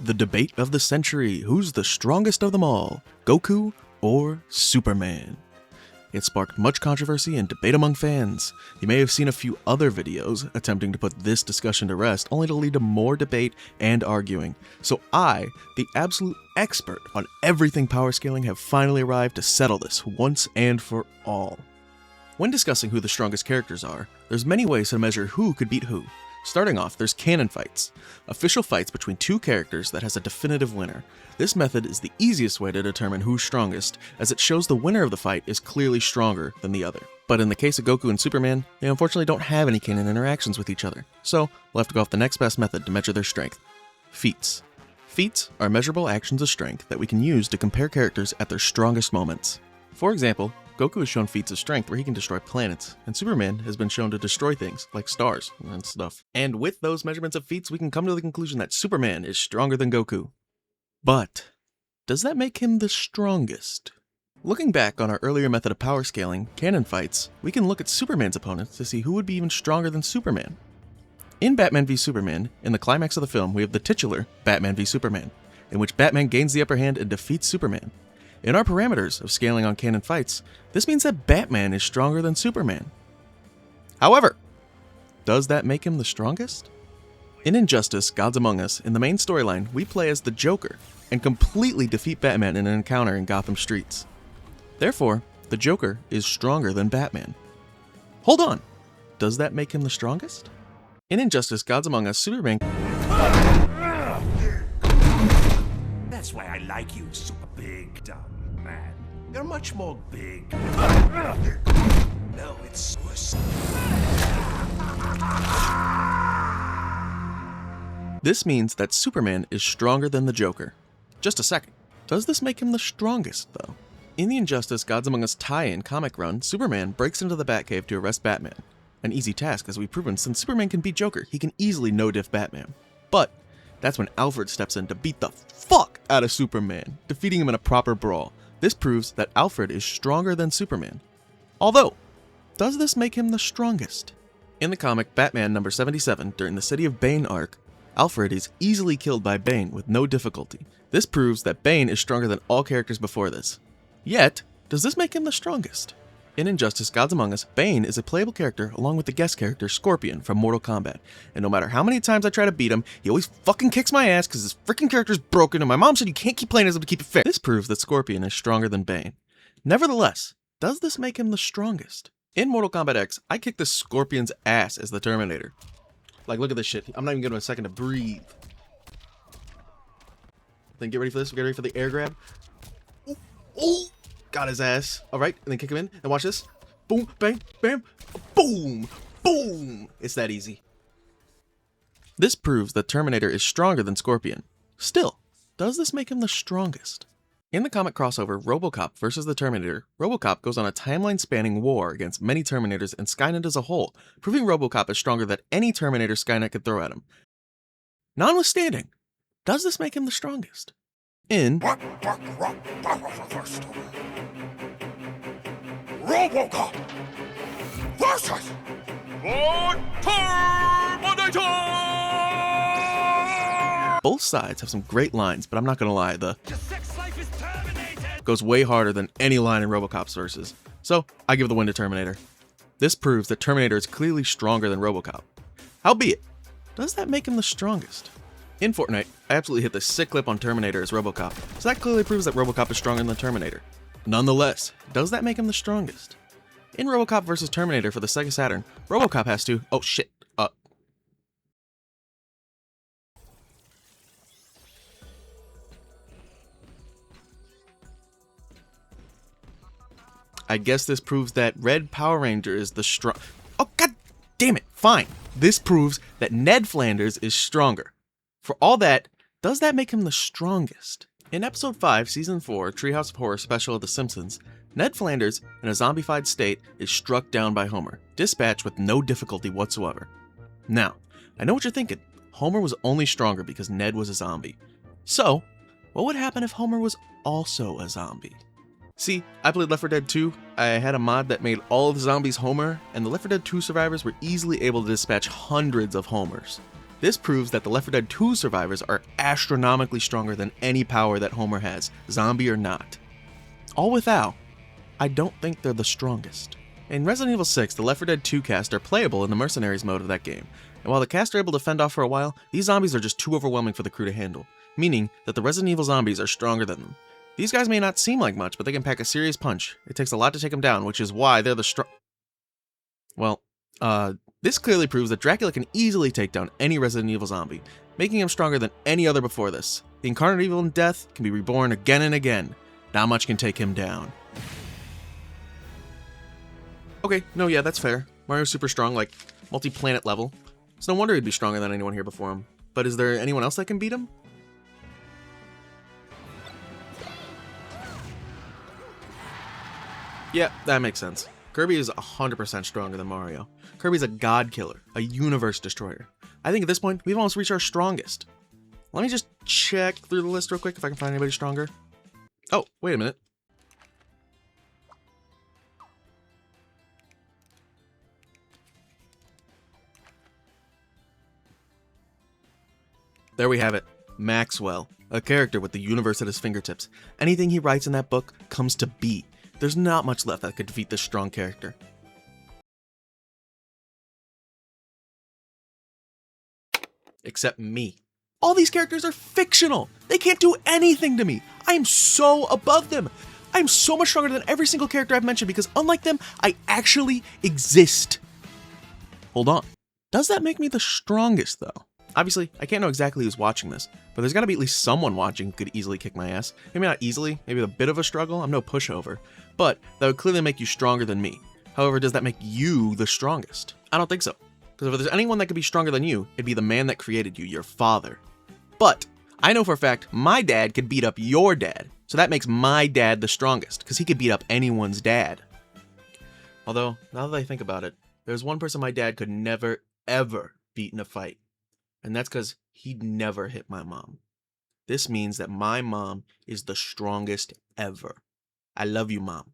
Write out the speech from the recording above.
The debate of the century, who's the strongest of them all, Goku or Superman? It sparked much controversy and debate among fans. You may have seen a few other videos attempting to put this discussion to rest, only to lead to more debate and arguing. So I, the absolute expert on everything power scaling, have finally arrived to settle this once and for all. When discussing who the strongest characters are, there's many ways to measure who could beat who. Starting off, there's canon fights, official fights between two characters that has a definitive winner. This method is the easiest way to determine who's strongest, as it shows the winner of the fight is clearly stronger than the other. But in the case of Goku and Superman, they unfortunately don't have any canon interactions with each other, so we'll have to go off the next best method to measure their strength. Feats. Feats are measurable actions of strength that we can use to compare characters at their strongest moments. For example, Goku has shown feats of strength where he can destroy planets, and Superman has been shown to destroy things like stars and stuff. And with those measurements of feats, we can come to the conclusion that Superman is stronger than Goku. But does that make him the strongest? Looking back on our earlier method of power scaling, canon fights, we can look at Superman's opponents to see who would be even stronger than Superman. In Batman v Superman, in the climax of the film, we have the titular Batman v Superman, in which Batman gains the upper hand and defeats Superman. In our parameters of scaling on canon fights, this means that Batman is stronger than Superman. However, does that make him the strongest? In Injustice: Gods Among Us, in the main storyline, we play as the Joker and completely defeat Batman in an encounter in Gotham streets. Therefore, the Joker is stronger than Batman. Hold on, does that make him the strongest? In Injustice: Gods Among Us, Superman... That's why I like you, super big dumb man. You're much more big. No, it's worse. This means that Superman is stronger than the Joker. Just a second. Does this make him the strongest, though? In the Injustice: Gods Among Us tie-in comic run, Superman breaks into the Batcave to arrest Batman. An easy task, as we've proven, since Superman can beat Joker, he can easily no-diff Batman. But that's when Alfred steps in to beat the fuck out of Superman, defeating him in a proper brawl. This proves that Alfred is stronger than Superman. Although, does this make him the strongest? In the comic Batman number 77, during the City of Bane arc, Alfred is easily killed by Bane with no difficulty. This proves that Bane is stronger than all characters before this. Yet, does this make him the strongest? In Injustice: Gods Among Us, Bane is a playable character along with the guest character Scorpion from Mortal Kombat, and no matter how many times I try to beat him, he always fucking kicks my ass because his freaking character's broken, and my mom said you can't keep playing as him to keep it fair. This proves that Scorpion is stronger than Bane. Nevertheless, does this make him the strongest? In Mortal Kombat X, I kicked the Scorpion's ass as the Terminator. Like, look at this shit. I'm not even giving him a second to breathe. Then get ready for this. Get ready for the air grab. Ooh, ooh. Got his ass. All right, and then kick him in. And watch this. Boom, bang, bam, boom, boom. It's that easy. This proves that Terminator is stronger than Scorpion. Still, does this make him the strongest? In the comic crossover RoboCop vs. the Terminator, RoboCop goes on a timeline-spanning war against many Terminators and Skynet as a whole, proving RoboCop is stronger than any Terminator Skynet could throw at him. Notwithstanding, does this make him the strongest? In RoboCop versus Terminator! Both sides have some great lines, but I'm not gonna lie, the goes way harder than any line in RoboCop's verses. So, I give the win to Terminator. This proves that Terminator is clearly stronger than RoboCop. Howbeit, does that make him the strongest? In Fortnite, I absolutely hit the sick clip on Terminator as RoboCop, so that clearly proves that RoboCop is stronger than Terminator. Nonetheless, does that make him the strongest? In RoboCop vs. Terminator for the Sega Saturn, RoboCop has to... Oh shit. I guess this proves that Red Power Ranger is the strong... Oh, god damn it. Fine. This proves that Ned Flanders is stronger. For all that, does that make him the strongest? In Episode 5, Season 4, Treehouse of Horror special of The Simpsons, Ned Flanders, in a zombified state, is struck down by Homer, dispatched with no difficulty whatsoever. Now, I know what you're thinking. Homer was only stronger because Ned was a zombie. So, what would happen if Homer was also a zombie? See, I played Left 4 Dead 2, I had a mod that made all of the zombies Homer, and the Left 4 Dead 2 survivors were easily able to dispatch hundreds of Homers. This proves that the Left 4 Dead 2 survivors are astronomically stronger than any power that Homer has, zombie or not. All without, I don't think they're the strongest. In Resident Evil 6, the Left 4 Dead 2 cast are playable in the Mercenaries mode of that game, and while the cast are able to fend off for a while, these zombies are just too overwhelming for the crew to handle, meaning that the Resident Evil zombies are stronger than them. These guys may not seem like much, but they can pack a serious punch. It takes a lot to take them down, which is why they're the this clearly proves that Dracula can easily take down any Resident Evil zombie, making him stronger than any other before this. The incarnate evil in death can be reborn again and again. Not much can take him down. Okay, no, yeah, that's fair. Mario's super strong, like, multi-planet level. It's no wonder he'd be stronger than anyone here before him. But is there anyone else that can beat him? Yeah, that makes sense. Kirby is 100% stronger than Mario. Kirby's a god killer, a universe destroyer. I think at this point, we've almost reached our strongest. Let me just check through the list real quick if I can find anybody stronger. Oh, wait a minute. There we have it. Maxwell, a character with the universe at his fingertips. Anything he writes in that book comes to be. There's not much left that could defeat this strong character. Except me. All these characters are fictional. They can't do anything to me. I am so above them. I am so much stronger than every single character I've mentioned because unlike them, I actually exist. Hold on. Does that make me the strongest though? Obviously, I can't know exactly who's watching this, but there's gotta be at least someone watching who could easily kick my ass. Maybe not easily, maybe with a bit of a struggle. I'm no pushover, but that would clearly make you stronger than me. However, does that make you the strongest? I don't think so. Because if there's anyone that could be stronger than you, it'd be the man that created you, your father. But I know for a fact my dad could beat up your dad, so that makes my dad the strongest, because he could beat up anyone's dad. Although, now that I think about it, there's one person my dad could never, ever beat in a fight. And that's because he'd never hit my mom. This means that my mom is the strongest ever. I love you, Mom.